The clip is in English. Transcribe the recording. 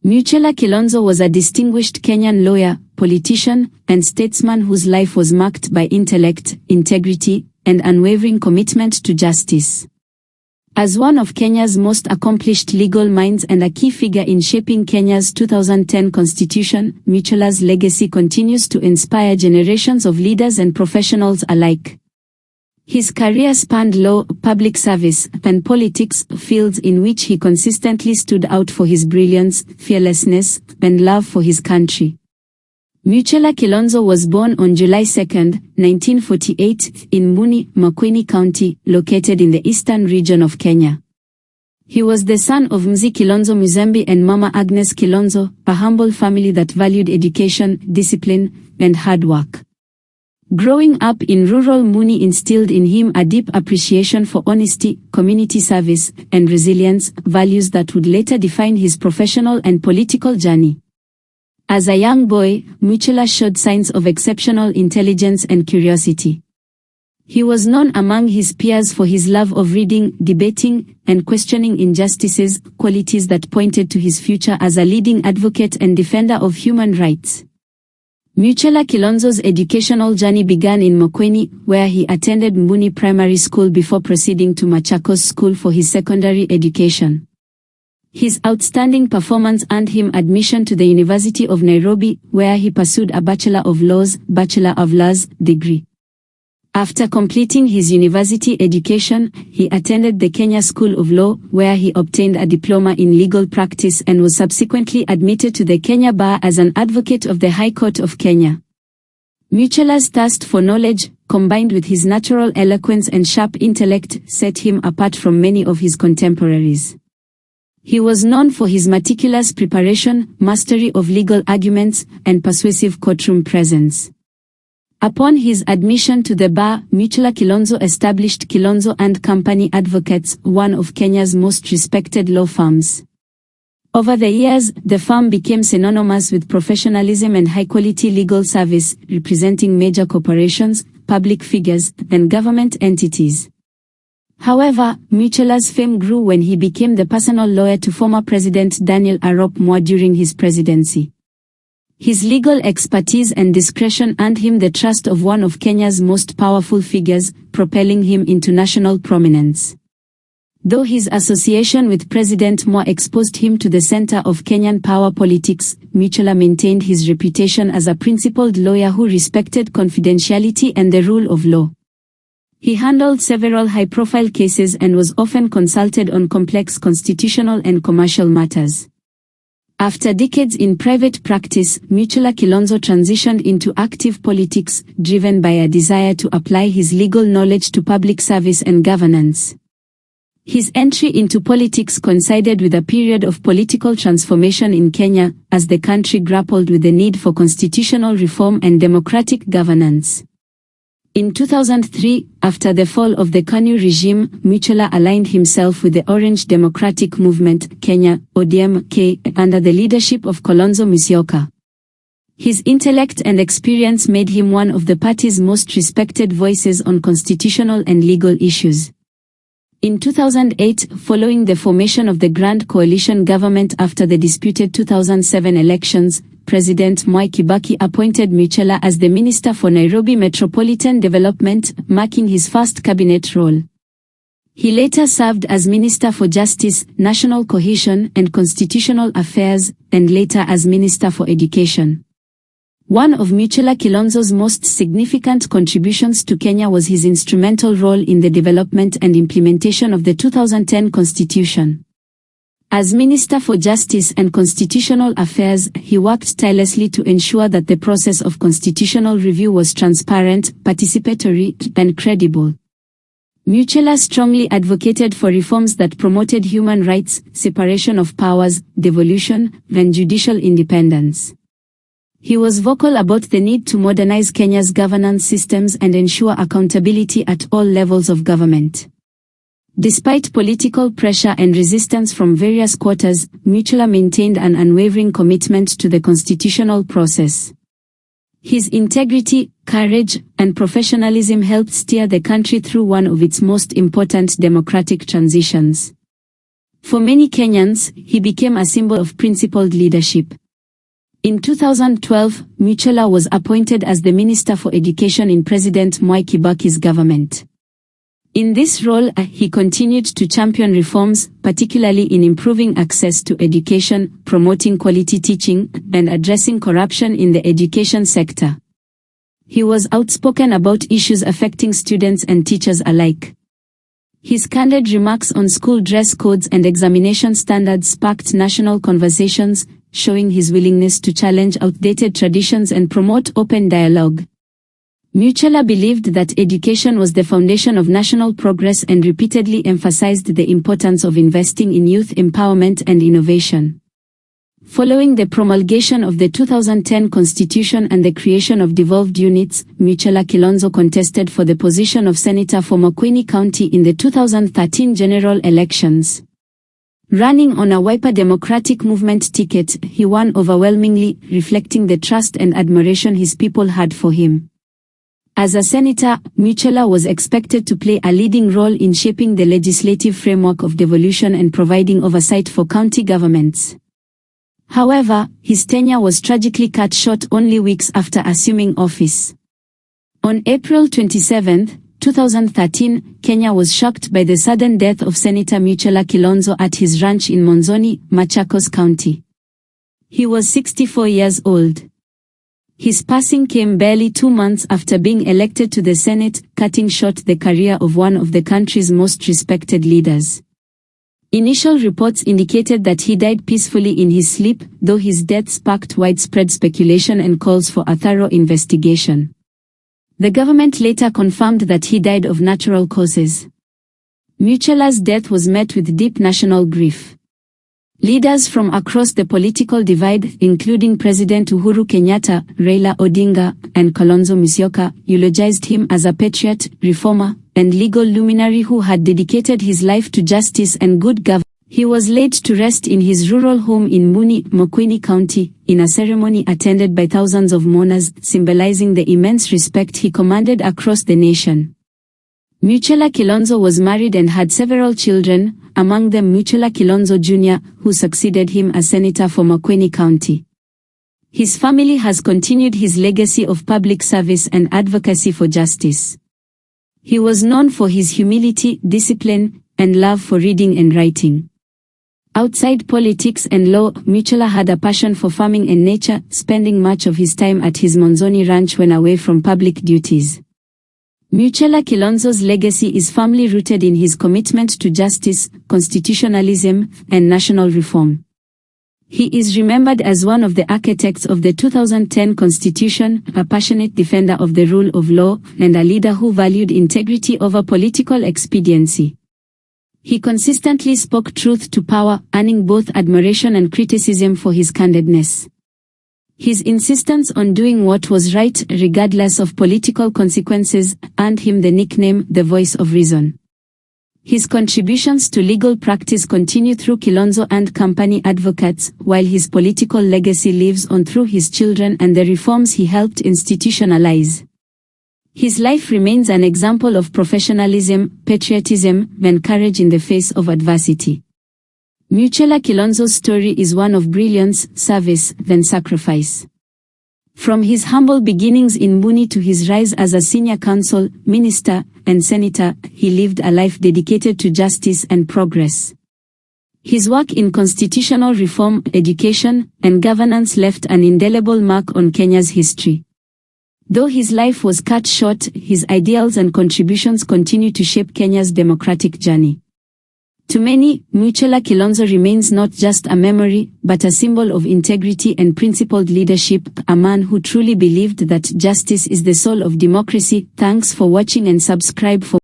Mutula Kilonzo was a distinguished Kenyan lawyer, politician, and statesman whose life was marked by intellect, integrity, and unwavering commitment to justice. As one of Kenya's most accomplished legal minds and a key figure in shaping Kenya's 2010 constitution, Mutula's legacy continues to inspire generations of leaders and professionals alike. His career spanned law, public service, and politics, fields in which he consistently stood out for his brilliance, fearlessness, and love for his country. Mutula Kilonzo was born on July 2, 1948, in Mbooni, Makueni County, located in the eastern region of Kenya. He was the son of Mzee Kilonzo Musembi and Mama Agnes Kilonzo, a humble family that valued education, discipline, and hard work. Growing up in rural Mbooni instilled in him a deep appreciation for honesty, community service, and resilience, values that would later define his professional and political journey. As a young boy, Mutula showed signs of exceptional intelligence and curiosity. He was known among his peers for his love of reading, debating, and questioning injustices, qualities that pointed to his future as a leading advocate and defender of human rights. Mutula Kilonzo's educational journey began in Makueni, where he attended Mbooni Primary School before proceeding to Machakos School for his secondary education. His outstanding performance earned him admission to the University of Nairobi, where he pursued a Bachelor of Laws degree. After completing his university education, he attended the Kenya School of Law, where he obtained a diploma in legal practice and was subsequently admitted to the Kenya Bar as an advocate of the High Court of Kenya. Mutula's thirst for knowledge, combined with his natural eloquence and sharp intellect, set him apart from many of his contemporaries. He was known for his meticulous preparation, mastery of legal arguments, and persuasive courtroom presence. Upon his admission to the bar, Mutula Kilonzo established Kilonzo and Company Advocates, one of Kenya's most respected law firms. Over the years, the firm became synonymous with professionalism and high-quality legal service, representing major corporations, public figures, and government entities. However, Mutula's fame grew when he became the personal lawyer to former President Daniel Arap Moi during his presidency. His legal expertise and discretion earned him the trust of one of Kenya's most powerful figures, propelling him into national prominence. Though his association with President Moi exposed him to the center of Kenyan power politics, Mutula maintained his reputation as a principled lawyer who respected confidentiality and the rule of law. He handled several high-profile cases and was often consulted on complex constitutional and commercial matters. After decades in private practice, Mutula Kilonzo transitioned into active politics, driven by a desire to apply his legal knowledge to public service and governance. His entry into politics coincided with a period of political transformation in Kenya, as the country grappled with the need for constitutional reform and democratic governance. In 2003, after the fall of the KANU regime, Mutula aligned himself with the Orange Democratic Movement, Kenya, ODM-K, under the leadership of Kalonzo Musyoka. His intellect and experience made him one of the party's most respected voices on constitutional and legal issues. In 2008, following the formation of the Grand Coalition government after the disputed 2007 elections, President Mwai Kibaki appointed Mutula as the Minister for Nairobi Metropolitan Development, marking his first cabinet role. He later served as Minister for Justice, National Cohesion, and Constitutional Affairs, and later as Minister for Education. One of Mutula Kilonzo's most significant contributions to Kenya was his instrumental role in the development and implementation of the 2010 Constitution. As Minister for Justice and Constitutional Affairs, he worked tirelessly to ensure that the process of constitutional review was transparent, participatory, and credible. Mutula strongly advocated for reforms that promoted human rights, separation of powers, devolution, and judicial independence. He was vocal about the need to modernize Kenya's governance systems and ensure accountability at all levels of government. Despite political pressure and resistance from various quarters, Mutula maintained an unwavering commitment to the constitutional process. His integrity, courage, and professionalism helped steer the country through one of its most important democratic transitions. For many Kenyans, he became a symbol of principled leadership. In 2012, Mutula was appointed as the Minister for Education in President Mwai Kibaki's government. In this role, he continued to champion reforms, particularly in improving access to education, promoting quality teaching, and addressing corruption in the education sector. He was outspoken about issues affecting students and teachers alike. His candid remarks on school dress codes and examination standards sparked national conversations, showing his willingness to challenge outdated traditions and promote open dialogue. Mutula believed that education was the foundation of national progress and repeatedly emphasized the importance of investing in youth empowerment and innovation. Following the promulgation of the 2010 Constitution and the creation of devolved units, Mutula Kilonzo contested for the position of senator for Makueni County in the 2013 general elections. Running on a Wiper Democratic Movement ticket, he won overwhelmingly, reflecting the trust and admiration his people had for him. As a senator, Mutula was expected to play a leading role in shaping the legislative framework of devolution and providing oversight for county governments. However, his tenure was tragically cut short only weeks after assuming office. On April 27, 2013, Kenya was shocked by the sudden death of Senator Mutula Kilonzo at his ranch in Mzee, Machakos County. He was 64 years old. His passing came barely 2 months after being elected to the Senate, cutting short the career of one of the country's most respected leaders. Initial reports indicated that he died peacefully in his sleep, though his death sparked widespread speculation and calls for a thorough investigation. The government later confirmed that he died of natural causes. Mutula's death was met with deep national grief. Leaders from across the political divide, including President Uhuru Kenyatta, Raila Odinga, and Kalonzo Musyoka, eulogized him as a patriot, reformer, and legal luminary who had dedicated his life to justice and good governance. He was laid to rest in his rural home in Mbooni, Makueni County, in a ceremony attended by thousands of mourners, symbolizing the immense respect he commanded across the nation. Mutula Kilonzo was married and had several children, among them Mutula Kilonzo Jr., who succeeded him as senator for Makueni County. His family has continued his legacy of public service and advocacy for justice. He was known for his humility, discipline, and love for reading and writing. Outside politics and law, Mutula had a passion for farming and nature, spending much of his time at his Mzee ranch when away from public duties. Mutula Kilonzo's legacy is firmly rooted in his commitment to justice, constitutionalism, and national reform. He is remembered as one of the architects of the 2010 Constitution, a passionate defender of the rule of law, and a leader who valued integrity over political expediency. He consistently spoke truth to power, earning both admiration and criticism for his candidness. His insistence on doing what was right, regardless of political consequences, earned him the nickname, the Voice of Reason. His contributions to legal practice continue through Kilonzo and Company advocates, while his political legacy lives on through his children and the reforms he helped institutionalize. His life remains an example of professionalism, patriotism, and courage in the face of adversity. Mutula Kilonzo's story is one of brilliance, service, then sacrifice. From his humble beginnings in Mbooni to his rise as a senior counsel, minister, and senator, he lived a life dedicated to justice and progress. His work in constitutional reform, education, and governance left an indelible mark on Kenya's history. Though his life was cut short, his ideals and contributions continue to shape Kenya's democratic journey. To many, Mutula Kilonzo remains not just a memory, but a symbol of integrity and principled leadership, a man who truly believed that justice is the soul of democracy. Thanks for watching and subscribe for